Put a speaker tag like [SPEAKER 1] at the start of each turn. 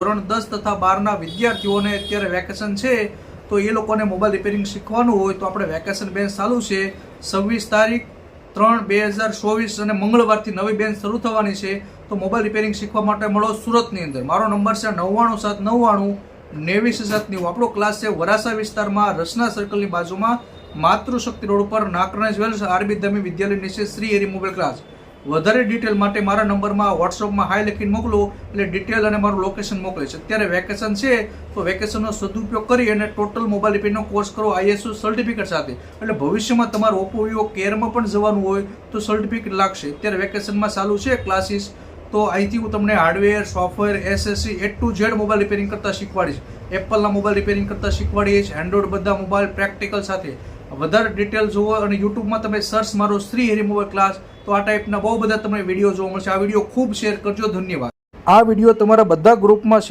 [SPEAKER 1] ધોરણ 10 તથા 12ના વિદ્યાર્થીઓને અત્યારે વેકેશન છે, તો એ લોકોને મોબાઈલ રિપેરિંગ શીખવાનું હોય તો આપણે વેકેશન બેન્ચ ચાલુ છે 26 તારીખ 3/2024 અને મંગળવારથી નવી બેન્ચ શરૂ થવાની છે। તો મોબાઈલ રિપેરિંગ શીખવા માટે મળો સુરતની અંદર। મારો નંબર છે 99799 89 આપણો ક્લાસ છે વરાસા વિસ્તારમાં રસના સર્કલની બાજુમાં માતૃશક્તિ રોડ ઉપર નાકરાણી જ્વેલર્સ આરબી ધમી વિદ્યાલય નીચે શ્રી હરિ મોબાઈલ ક્લાસ। વધારે ડિટેલ માટે મારા નંબરમાં વોટ્સઅપમાં હાઈ લખીને મોકલો એટલે ડિટેલ અને મારું લોકેશન મોકલે છે। અત્યારે વેકેશન છે તો વેકેશનનો સદુપયોગ કરી અને ટોટલ મોબાઈલ રિપેરિંગનો કોર્સ કરો ISO સર્ટિફિકેટ સાથે, એટલે ભવિષ્યમાં તમારે ઓપ્પો વિવો કેરમાં પણ જવાનું હોય તો સર્ટિફિકેટ લાગશે। અત્યારે વેકેશનમાં ચાલુ છે ક્લાસીસ, તો અહીંથી હું તમને hardware software SSC A to Z mobile repairing કરતા શીખવાડીશ। એપલના મોબાઈલ રિપેરિંગ કરતા શીખવાડીશ, એન્ડ્રોઈડ બધા મોબાઈલ પ્રેક્ટિકલ સાથે। વધારે ડિટેલ જુઓ અને યુટ્યુબમાં તમે સર્ચ મારો શ્રી હરિ મોબાઈલ ક્લાસ, તો આ ટાઈપના બહુ બધા તમને વિડીયો જોવા મળશે। આ વિડીયો ખૂબ શેર કરજો, ધન્યવાદ। આ વિડીયો તમારા બધા ગ્રુપમાં શેર